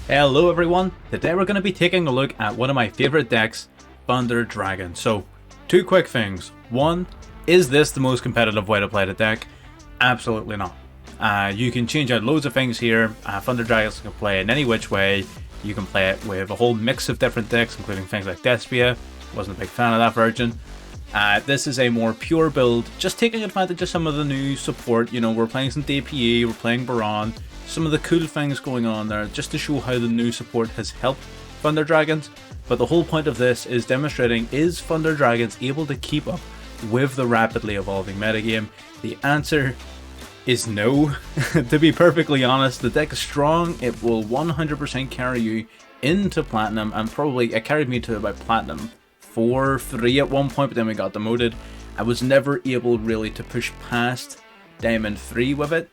Hello everyone, today we're going to be taking a look at one of my favourite decks, Thunder Dragon. So, two quick things. One, is this the most competitive way to play the deck? Absolutely not. You can change out loads of things here. Thunder Dragons can play in any which way. You can play it with a whole mix of different decks, including things like Despia. Wasn't a big fan of that version. This is a more pure build, just taking advantage of some of the new support. You know, we're playing some DPE, we're playing Baron, some of the cool things going on there, just to show how the new support has helped Thunder Dragons. But the whole point of this is demonstrating, is Thunder Dragons able to keep up with the rapidly evolving metagame? The answer is no. To be perfectly honest, the deck is strong, it will 100% carry you into Platinum, and probably it carried me to about Platinum 4-3 at one point, but then we got demoted. I was never able really to push past Diamond 3 with it.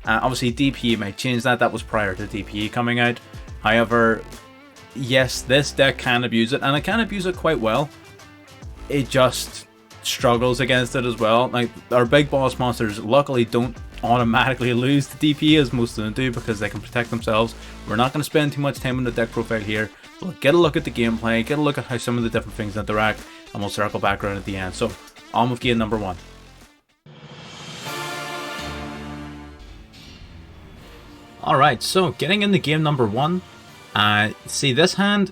Obviously DPE might change that, that was prior to DPE coming out. However, yes, this deck can abuse it, and it can abuse it quite well. It just struggles against it as well. Like, our big boss monsters luckily don't automatically lose to DPE as most of them do, because they can protect themselves. We're not going to spend too much time on the deck profile here. We'll get a look at the gameplay, get a look at how some of the different things interact, and we'll circle back around at the end. So, on with game number one. Alright, so getting into game number one. See, this hand,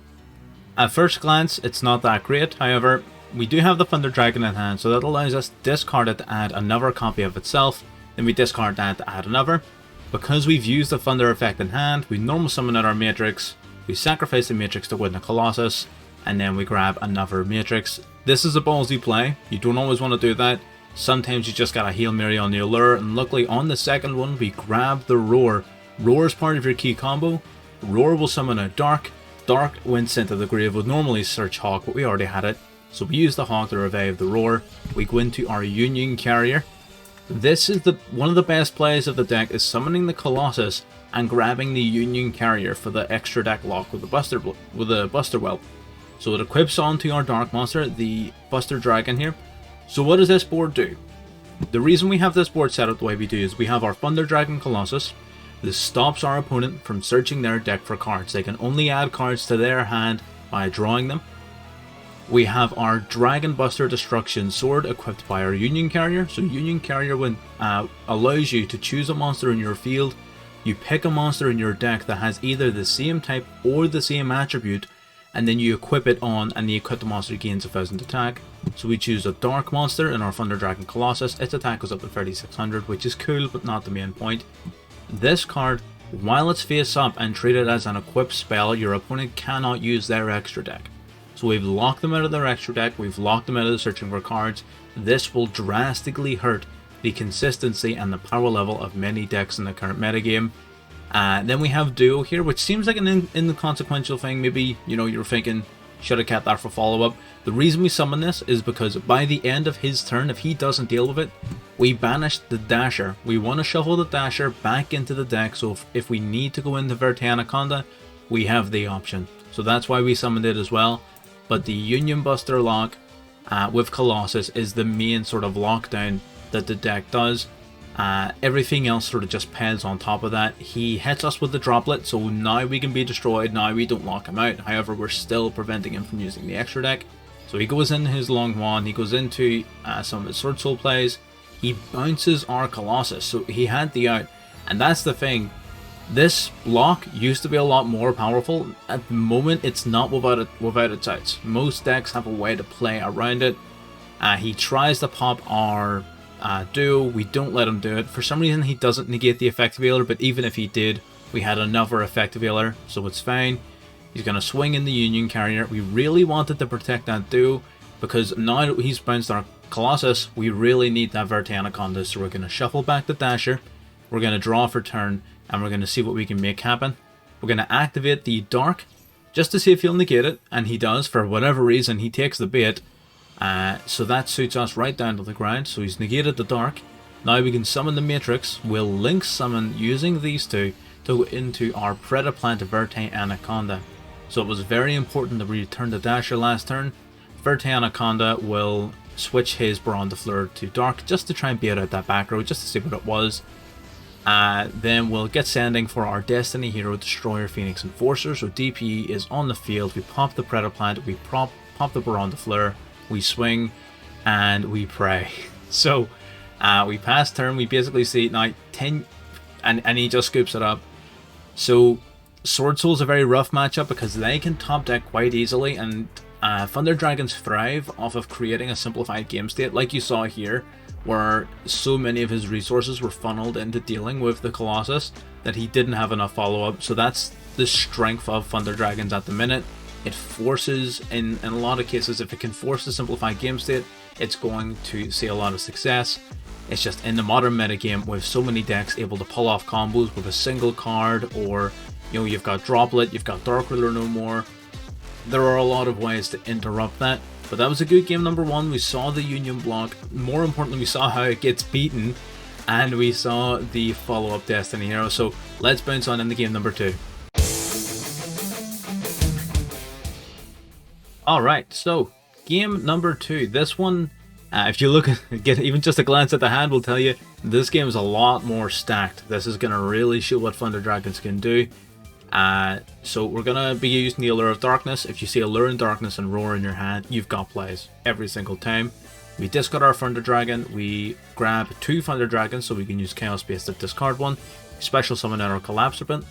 at first glance, it's not that great. However, we do have the Thunder Dragon in hand, so that allows us to discard it to add another copy of itself. Then we discard that to add another. Because we've used the Thunder effect in hand, we normal summon out our Matrix, we sacrifice the Matrix to win the Colossus, and then we grab another Matrix. This is a ballsy play. You don't always want to do that. Sometimes you just gotta Hail Mary on the Allure, and luckily on the second one, we grab the Roar. Roar is part of your key combo. Roar will summon a Dark. Dark, when sent to the grave, would normally search Hawk, but we already had it. So we use the Hawk to revive the Roar. We go into our Union Carrier. This is one of the best plays of the deck, is summoning the Colossus and grabbing the Union Carrier for the extra deck lock with the Buster Whelp. So it equips onto our Dark monster, the Buster Dragon here. So what does this board do? The reason we have this board set up the way we do is we have our Thunder Dragon Colossus. This stops our opponent from searching their deck for cards. They can only add cards to their hand by drawing them. We have our Dragon Buster Destruction Sword equipped by our Union Carrier. So Union Carrier allows you to choose a monster in your field. You pick a monster in your deck that has either the same type or the same attribute, and then you equip it on, and the equipped monster gains 1000 attack. So we choose a Dark monster in our Thunder Dragon Colossus. Its attack goes up to 3600, which is cool, but not the main point. This card, while it's face up and treated as an equipped spell, your opponent cannot use their extra deck. So we've locked them out of their extra deck, we've locked them out of searching for cards. This will drastically hurt the consistency and the power level of many decks in the current metagame. Then we have Duo here, which seems like an inconsequential thing. Maybe, you know, you're thinking, should have kept that for follow-up. The reason we summon this is because by the end of his turn, if he doesn't deal with it, we banish the Dasher. We want to shuffle the Dasher back into the deck, so if we need to go into Verte Anaconda, we have the option. So that's why we summoned it as well. But the Union Buster lock with Colossus is the main sort of lockdown that the deck does. Everything else sort of just pales on top of that. He hits us with the Droplet, so now we can be destroyed. Now we don't lock him out. However, we're still preventing him from using the extra deck. So he goes into his Long Wand, he goes into some of his Sword Soul plays. He bounces our Colossus, so he had the out. And that's the thing. This lock used to be a lot more powerful. At the moment, it's not without its outs. Most decks have a way to play around it. He tries to pop our Duo. We don't let him do it. For some reason, he doesn't negate the Effective Healer, but even if he did, we had another Effective Healer, so it's fine. He's going to swing in the Union Carrier. We really wanted to protect that Duo, because now that he's bounced our Colossus, we really need that Verte Anaconda, so we're going to shuffle back the Dasher. We're going to draw for turn, and we're going to see what we can make happen. We're going to activate the Dark, just to see if he'll negate it, and he does. For whatever reason, he takes the bait. So that suits us right down to the ground. So he's negated the Dark. Now we can summon the Matrix. We'll link summon using these two to go into our Predaplant Verte Anaconda. So it was very important that we return the Dasher last turn. Verte Anaconda will switch his Baron de Fleur to Dark, just to try and bait out that back row, just to see what it was. Then we'll get sending for our Destiny Hero, Destroyer, Phoenix, Enforcer. So DPE is on the field. We pop the Predaplant, we pop the Baron de Fleur, we swing, and we pray. So we pass turn. We basically see now 10, and he just scoops it up. So Sword Soul's a very rough matchup because they can top deck quite easily, and Thunder Dragons thrive off of creating a simplified game state, like you saw here, where so many of his resources were funneled into dealing with the Colossus that he didn't have enough follow-up. So that's the strength of Thunder Dragons at the minute. It forces, in a lot of cases, if it can force a simplified game state, it's going to see a lot of success. It's just in the modern metagame with so many decks able to pull off combos with a single card, or you've got Droplet, you've got Dark Ruler no more. There are a lot of ways to interrupt that, but that was a good game number 1. We saw the Union block. More importantly, we saw how it gets beaten, and we saw the follow-up Destiny Hero. So let's bounce on into game number 2. Alright, so game number 2. This one, if you look at get even just a glance at the hand will tell you this game is a lot more stacked. This is going to really show what Thunder Dragons can do. So we're going to be using the Allure of Darkness. If you see Allure in Darkness and Roar in your hand, you've got plays every single time. We discard our Thunder Dragon, we grab 2 Thunder Dragons so we can use Chaos Space to discard one, special summon out our Collapse Serpent.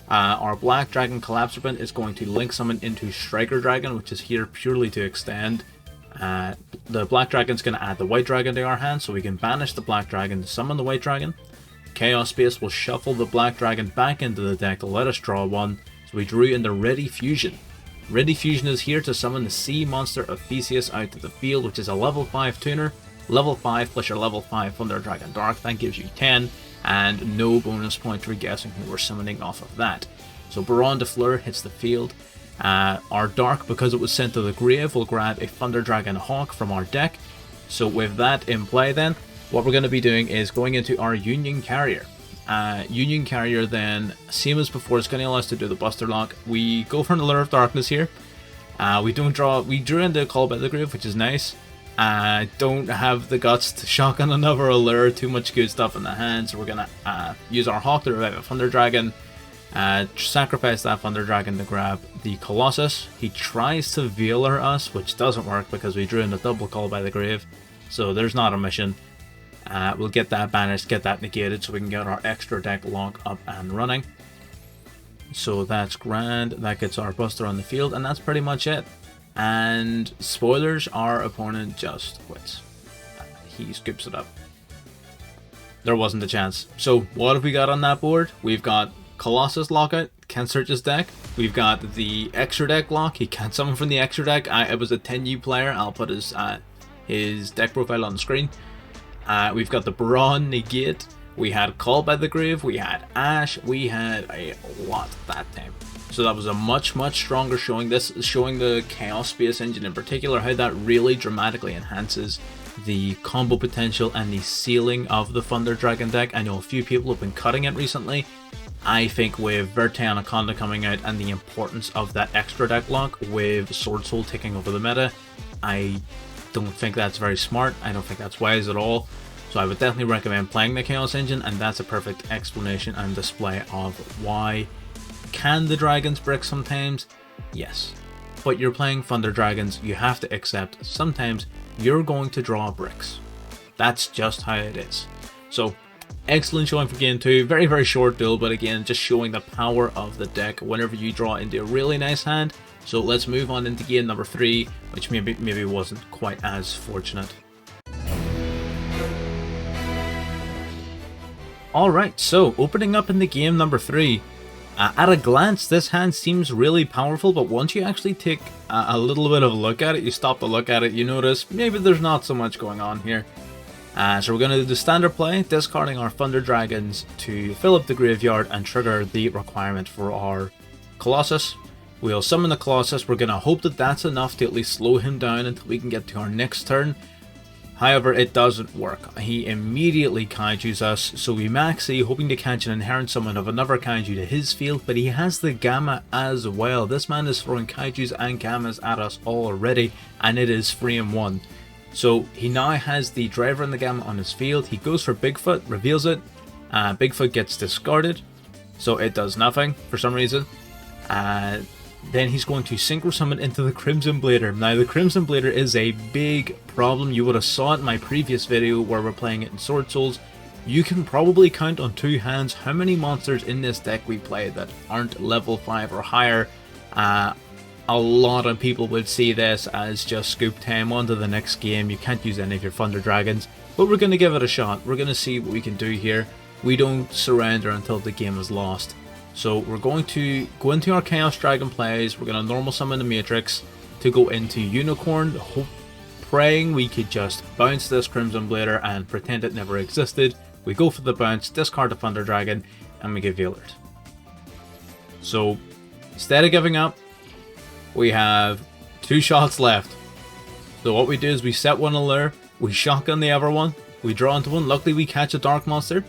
Our Black Dragon Collapse Serpent is going to link summon into Striker Dragon, which is here purely to extend. The Black Dragon's going to add the White Dragon to our hand, so we can banish the Black Dragon to summon the White Dragon. Chaos Space will shuffle the Black Dragon back into the deck to let us draw one, so we drew in the Ready Fusion. Ready Fusion is here to summon the Sea Monster of Theseus out to the field, which is a level 5 tuner. Level 5 plus your level 5 Thunder Dragon Dark, that gives you 10, and no bonus point for guessing who we're summoning off of that. So Baron de Fleur hits the field. Our Dark, because it was sent to the grave, will grab a Thunder Dragon Hawk from our deck. So with that in play then, what we're going to be doing is going into our Union Carrier. Union Carrier then, same as before, is going to allow us to do the Buster Lock. We go for an Allure of Darkness here. We drew into Call by the Grave, which is nice. Don't have the guts to shotgun another Allure, too much good stuff in the hand, so we're going to use our Hawk to revive a Thunder Dragon. Sacrifice that Thunder Dragon to grab the Colossus. He tries to Veiler us, which doesn't work because we drew in a double Call by the Grave, so there's not a mission. We'll get that banished, get that negated, so we can get our extra deck lock up and running. So that's grand. That gets our Buster on the field, and that's pretty much it. And spoilers, our opponent just quits. He scoops it up. There wasn't a chance. So what have we got on that board? We've got Colossus Lockout, can't search his deck. We've got the extra deck lock, he can't summon from the extra deck. It was a 10U player, I'll put his deck profile on the screen. We've got the Brawn Negate, we had Call by the Grave, we had Ash, we had a lot that time. So that was a much stronger showing. This is showing the Chaos Space engine in particular, how that really dramatically enhances the combo potential and the ceiling of the Thunder Dragon deck. I know a few people have been cutting it recently. I think with Verte Anaconda coming out and the importance of that extra deck lock with Sword Soul taking over the meta, I don't think that's very smart. I don't think that's wise at all. So I would definitely recommend playing the Chaos engine, and that's a perfect explanation and display of why. Can the dragons brick sometimes? Yes. But you're playing Thunder Dragons, you have to accept sometimes you're going to draw bricks. That's just how it is. So, excellent showing for game 2. Very short duel, but again, just showing the power of the deck whenever you draw into a really nice hand. So let's move on into game number 3, which maybe wasn't quite as fortunate. Alright, so opening up into game number 3. At a glance, this hand seems really powerful, but once you actually take a little bit of a look at it, you stop to look at it, you notice maybe there's not so much going on here. So we're going to do the standard play, discarding our Thunder Dragons to fill up the graveyard and trigger the requirement for our Colossus. We'll summon the Colossus. We're going to hope that that's enough to at least slow him down until we can get to our next turn. However, it doesn't work. He immediately Kaijus us, so we maxi, hoping to catch an inherent summon of another Kaiju to his field, but he has the Gamma as well. This man is throwing Kaijus and Gammas at us already, and it is frame 1. So he now has the Driver and the Gamma on his field. He goes for Bigfoot, reveals it, Bigfoot gets discarded, so it does nothing for some reason. Then he's going to Synchro Summon into the Crimson Blader. Now the Crimson Blader is a big problem. You would have saw it in my previous video where we're playing it in Sword Souls. You can probably count on 2 hands how many monsters in this deck we play that aren't level 5 or higher. A lot of people would see this as just scoop time on to the next game. You can't use any of your Thunder Dragons, but we're going to give it a shot. We're going to see what we can do here. We don't surrender until the game is lost. So we're going to go into our Chaos Dragon plays. We're going to normal summon the Matrix to go into Unicorn, praying we could just bounce this Crimson Blader and pretend it never existed. We go for the bounce, discard the Thunder Dragon, and we give the alert. So instead of giving up, we have 2 shots left. So what we do is we set one allure, we shotgun the other one, we draw into one. Luckily we catch a Dark Monster.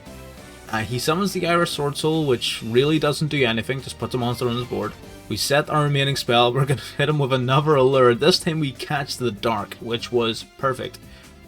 He summons the Irish Sword Soul, which really doesn't do anything, just puts a monster on his board. We set our remaining spell, we're going to hit him with another allure. This time we catch the Dark, which was perfect.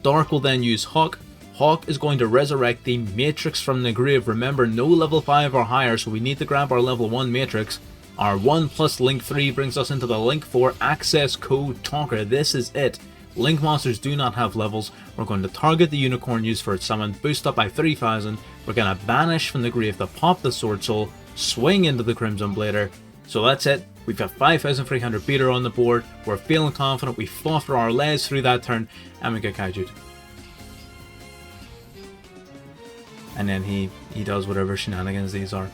Dark will then use Hawk. Hawk is going to resurrect the Matrix from the grave. Remember, no level 5 or higher, so we need to grab our level 1 Matrix. Our 1 plus Link 3 brings us into the Link 4 Access Code Talker. This is it. Link monsters do not have levels. We're going to target the Unicorn used for its summon, boost up by 3000. We're going to banish from the grave to pop the Sword Soul, swing into the Crimson Blader. So that's it. We've got 5300 beater on the board. We're feeling confident. We fought for our lives through that turn, and we get kaiju'd. And then he does whatever shenanigans these are.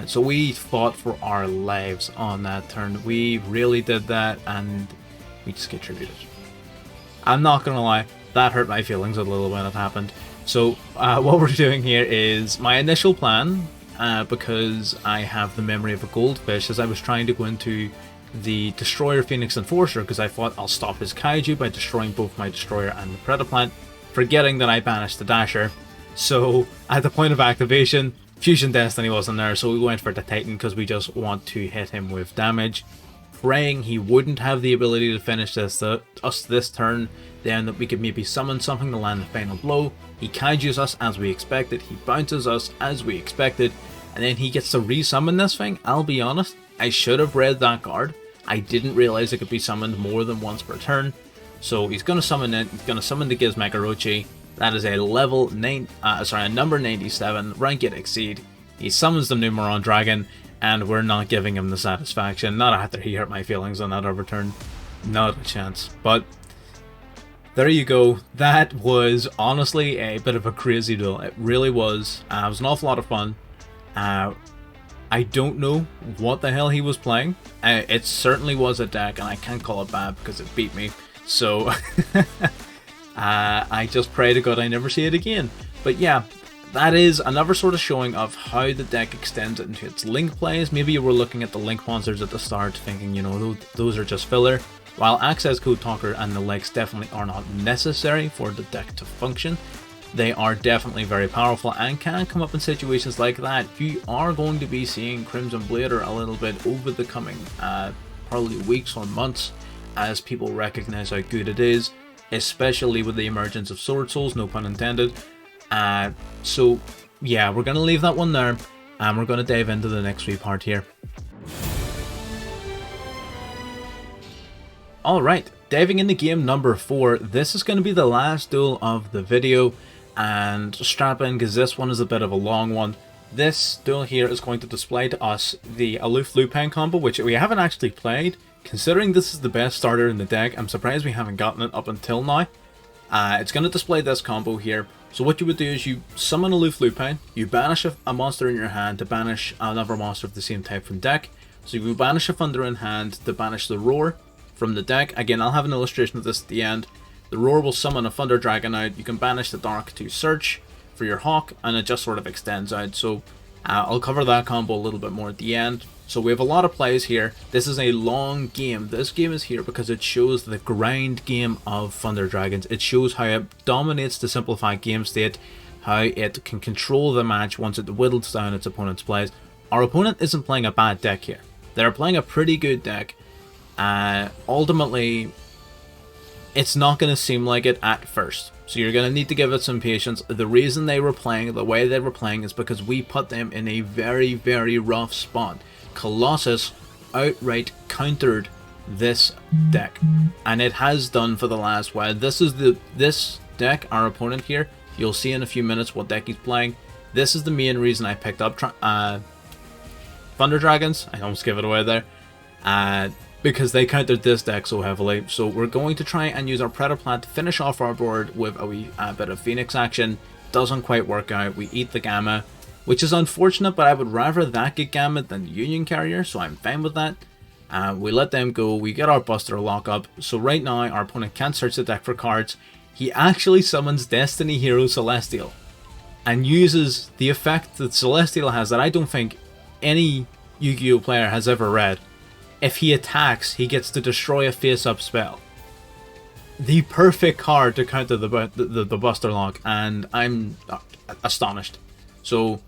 So we fought for our lives on that turn. We really did that, and we just get tributed. I'm not gonna lie, that hurt my feelings a little when it happened. So what we're doing here is my initial plan, because I have the memory of a goldfish, as I was trying to go into the Destroyer Phoenix Enforcer, because I thought I'll stop his kaiju by destroying both my Destroyer and the Predaplant, forgetting that I banished the Dasher. So at the point of activation, Fusion Destiny wasn't there, so we went for the Titan because we just want to hit him with damage. Praying he wouldn't have the ability to finish us this turn, then that we could maybe summon something to land the final blow. He kaijus us as we expected, he bounces us as we expected, and then he gets to resummon this thing. I'll be honest, I should have read that card. I didn't realize it could be summoned more than once per turn. So he's going to summon it, he's going to summon the Gizmegarochi. That is a a number 97, rank 8 exceed. He summons the Numeron Dragon, and we're not giving him the satisfaction. Not after he hurt my feelings on that overturn. Not a chance. But there you go. That was honestly a bit of a crazy duel. It really was. It was an awful lot of fun. I don't know what the hell he was playing. It certainly was a deck, and I can't call it bad because it beat me. So I just pray to God I never see it again. But yeah, that is another sort of showing of how the deck extends into its Link plays. Maybe you were looking at the Link monsters at the start thinking, you know, those are just filler. While Access Code Talker and the likes definitely are not necessary for the deck to function, they are definitely very powerful and can come up in situations like that. You are going to be seeing Crimson Blader a little bit over the coming probably weeks or months as people recognize how good it is, especially with the emergence of Sword Souls, no pun intended. So yeah, we're going to leave that one there, and we're going to dive into the next wee part here. Alright, diving into game number 4, this is going to be the last duel of the video, and strap in because this one is a bit of a long one. This duel here is going to display to us the Aloof Lupin combo, which we haven't actually played. Considering this is the best starter in the deck, I'm surprised we haven't gotten it up until now. It's going to display this combo here. So what you would do is you summon Aloof Lupin, you banish a monster in your hand to banish another monster of the same type from deck. So you banish a Thunder in hand to banish the Roar from the deck. Again, I'll have an illustration of this at the end. The Roar will summon a Thunder Dragon out. You can banish the Dark to search for your Hawk, and it just sort of extends out. So I'll cover that combo a little bit more at the end. So we have a lot of plays here. This is a long game. This game is here because it shows the grind game of Thunder Dragons. It shows how it dominates the simplified game state, how it can control the match once it whittles down its opponent's plays. Our opponent isn't playing a bad deck here. They're playing a pretty good deck. Ultimately, it's not going to seem like it at first. So you're going to need to give it some patience. The reason they were playing the way they were playing is because we put them in a very, very rough spot. Colossus outright countered this deck, and it has done for the last while. This deck, our opponent here, you'll see in a few minutes what deck he's playing. This is the main reason I picked up Thunder Dragons. I almost gave it away there. Because they countered this deck so heavily. So we're going to try and use our Predaplat to finish off our board with a wee bit of Phoenix action. Doesn't quite work out. We eat the Gamma, which is unfortunate, but I would rather that get Gamma than Union Carrier, so I'm fine with that. We let them go. We get our Buster lock up. So right now, our opponent can't search the deck for cards. He actually summons Destiny Hero Celestial and uses the effect that Celestial has that I don't think any Yu-Gi-Oh player has ever read. If he attacks, he gets to destroy a face-up spell. The perfect card to counter the Buster Lock, and I'm astonished. So,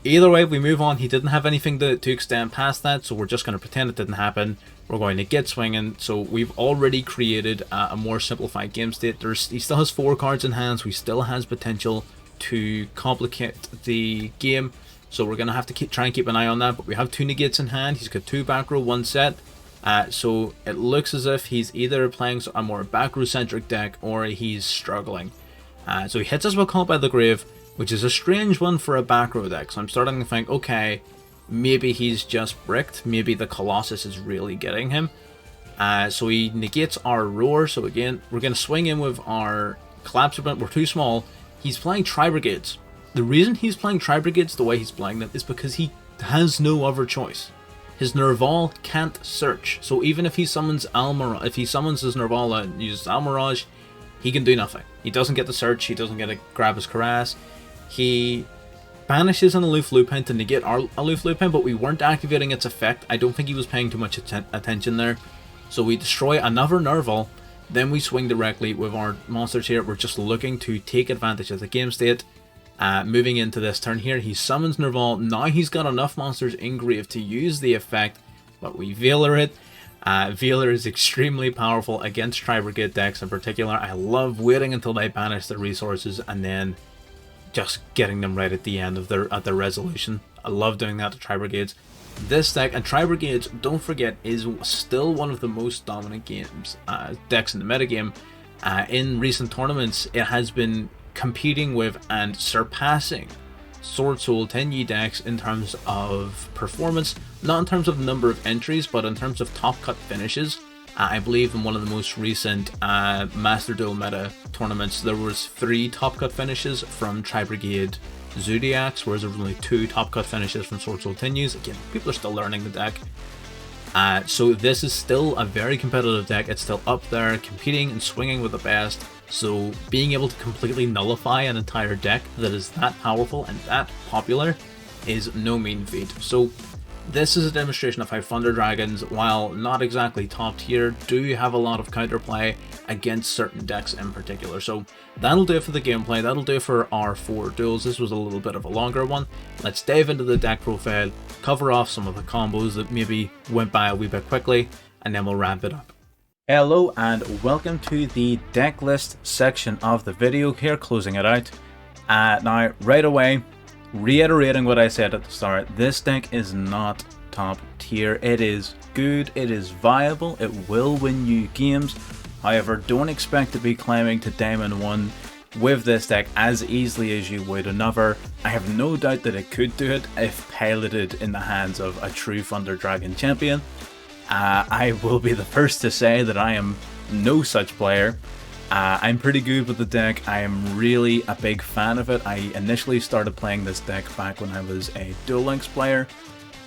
either way, we move on. He didn't have anything to extend past that, so we're just going to pretend it didn't happen. We're going to get swinging. So we've already created a more simplified game state. He still has 4 cards in hand, so he still has potential to complicate the game. So we're going to have to try and keep an eye on that. But we have 2 negates in hand. He's got 2 back row, 1 set. So it looks as if he's either playing a more back row centric deck or he's struggling. So he hits us with Caught by the Grave, which is a strange one for a back row deck. So I'm starting to think, okay, maybe he's just bricked. Maybe the Colossus is really getting him. So he negates our Roar. So again, we're going to swing in with our Collapse Event. We're too small. He's playing Tri-Brigades. The reason he's playing Tri-Brigades the way he's playing them is because he has no other choice. His Nerval can't search, so even if he summons his Nerval and uses Almirage, he can do nothing. He doesn't get the search, he doesn't get to grab his Caress. He banishes an Aloof Lupin to negate our Aloof Lupin, but we weren't activating its effect. I don't think he was paying too much attention there. So we destroy another Nerval, then we swing directly with our monsters here. We're just looking to take advantage of the game state. Moving into this turn here, he summons Nerval. Now he's got enough monsters in grave to use the effect, but we Veiler it. Veiler is extremely powerful against Tri-Brigade decks in particular. I love waiting until they banish the resources and then just getting them right at the end of their resolution. I love doing that to Tri-Brigades. This deck, and Tri-Brigades, don't forget, is still one of the most dominant decks in the metagame. In recent tournaments, it has been competing with and surpassing Sword Soul 10E decks in terms of performance, not in terms of number of entries, but in terms of top cut finishes. I believe in one of the most recent Master Duel meta tournaments, there was 3 top cut finishes from Tri-Brigade Zodiacs, whereas there were only 2 top cut finishes from Sword Soul 10Us. Again, people are still learning the deck. So this is still a very competitive deck. It's still up there, competing and swinging with the best. So being able to completely nullify an entire deck that is that powerful and that popular is no mean feat. So this is a demonstration of how Thunder Dragons, while not exactly top tier, do have a lot of counterplay against certain decks in particular. So that'll do it for the gameplay, that'll do it for our 4 duels. This was a little bit of a longer one. Let's dive into the deck profile, cover off some of the combos that maybe went by a wee bit quickly, and then we'll wrap it up. Hello and welcome to the deck list section of the video here, closing it out. Now, right away, reiterating what I said at the start, this deck is not top tier. It is good, it is viable, it will win you games. However, don't expect to be climbing to Diamond 1 with this deck as easily as you would another. I have no doubt that it could do it if piloted in the hands of a true Thunder Dragon champion. I will be the first to say that I am no such player. I'm pretty good with the deck. I am really a big fan of it. I initially started playing this deck back when I was a Duel Links player,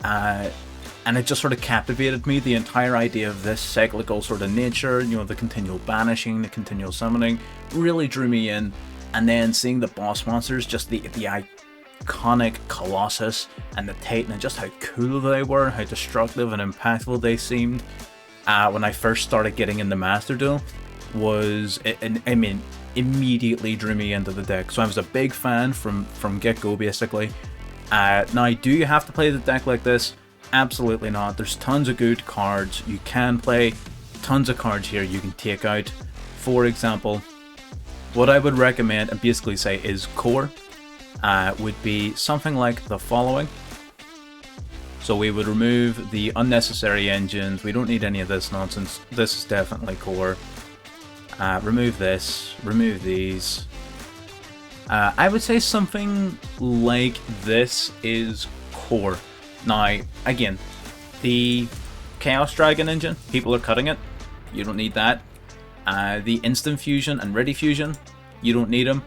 and it just sort of captivated me. The entire idea of this cyclical sort of nature, you know, the continual banishing, the continual summoning, really drew me in. And then seeing the boss monsters, just the iconic Colossus and the Titan, and just how cool they were, how destructive and impactful they seemed when I first started getting into Master Duel, immediately drew me into the deck. So I was a big fan from get-go, basically. Now, do you have to play the deck like this? Absolutely not. There's tons of good cards you can play, tons of cards here you can take out. For example, what I would recommend and basically say is core would be something like the following. So we would remove the unnecessary engines. We don't need any of this nonsense. This is definitely core. Remove this, remove these. I would say something like this is core. Now, again, the Chaos Dragon engine, people are cutting it. You don't need that. The Instant Fusion and Ready Fusion, you don't need them.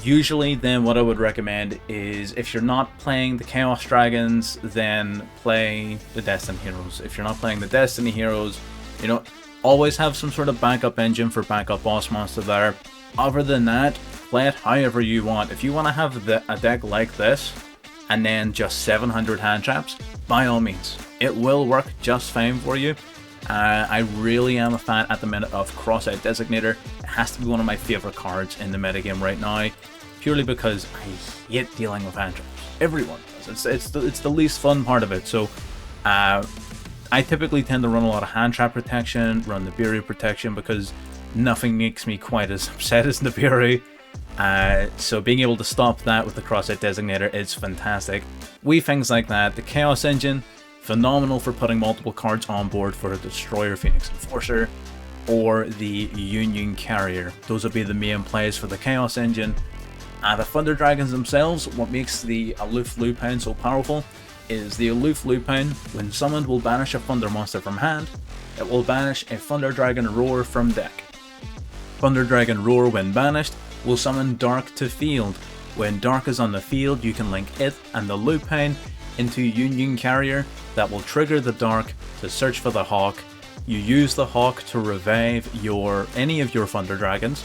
Usually then what I would recommend is if you're not playing the Chaos Dragons, then play the Destiny Heroes. If you're not playing the Destiny Heroes, you know, always have some sort of backup engine for backup boss monster there. Other than that, play it however you want. If you want to have a deck like this, and then just 700 hand traps, by all means. It will work just fine for you. I really am a fan at the minute of Cross-Out Designator. It has to be one of my favourite cards in the metagame right now, purely because I hate dealing with hand traps. Everyone does. It's the least fun part of it. So I typically tend to run a lot of hand trap protection, run Nibiru protection, because nothing makes me quite as upset as Nibiru. So being able to stop that with the Cross-Out Designator is fantastic. Things like that. The Chaos Engine, phenomenal for putting multiple cards on board for a Destroyer Phoenix Enforcer or the Union Carrier. Those would be the main plays for the Chaos Engine. The Thunder Dragons themselves, what makes the Aloof Lupine so powerful is the Aloof Lupine, when summoned, will banish a Thunder monster from hand. It will banish a Thunder Dragon Roar from deck. Thunder Dragon Roar, when banished, will summon Dark to field. When Dark is on the field, you can link it and the Lupine into Union Carrier. That will trigger the Dark to search for the Hawk. You use the Hawk to revive any of your Thunder Dragons.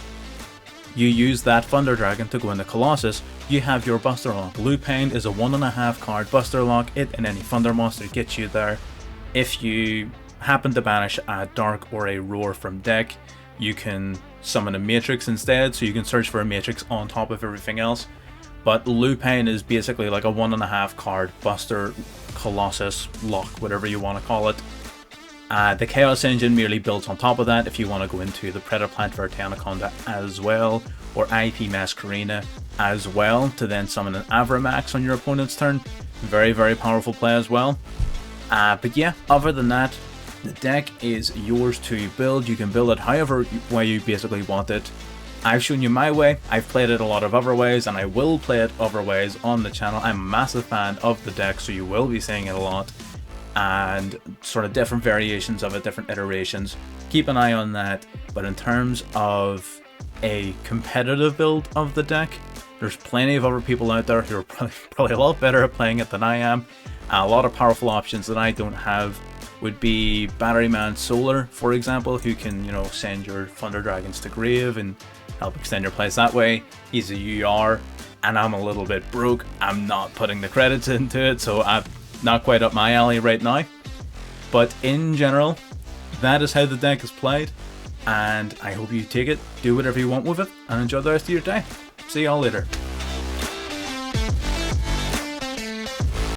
You use that Thunder Dragon to go into Colossus. You have your Buster Lock. Lupine is a 1.5 card Buster Lock. It and any Thunder monster gets you there. If you happen to banish a Dark or a Roar from deck, you can summon a Matrix instead, so you can search for a Matrix on top of everything else. But Lupine is basically like a 1.5 card Buster, Colossus, Lock, whatever you want to call it. The Chaos Engine merely builds on top of that if you want to go into the Predaplant Verte Anaconda as well, or IP Masquerena as well, to then summon an Avramax on your opponent's turn. Very, very powerful play as well. But yeah, other than that, the deck is yours to build. You can build it however way you basically want it. I've shown you my way. I've played it a lot of other ways, and I will play it other ways on the channel. I'm a massive fan of the deck, so you will be seeing it a lot. And sort of different variations of it, different iterations. Keep an eye on that. But in terms of a competitive build of the deck, there's plenty of other people out there who are probably a lot better at playing it than I am. A lot of powerful options that I don't have would be Battery Man Solar, for example, who can, you know, send your Thunder Dragons to grave and help extend your plays that way. He's a UR, and I'm a little bit broke. I'm not putting the credits into it, so I'm not quite up my alley right now. But in general, that is how the deck is played, and I hope you take it, do whatever you want with it, and enjoy the rest of your day. See y'all later.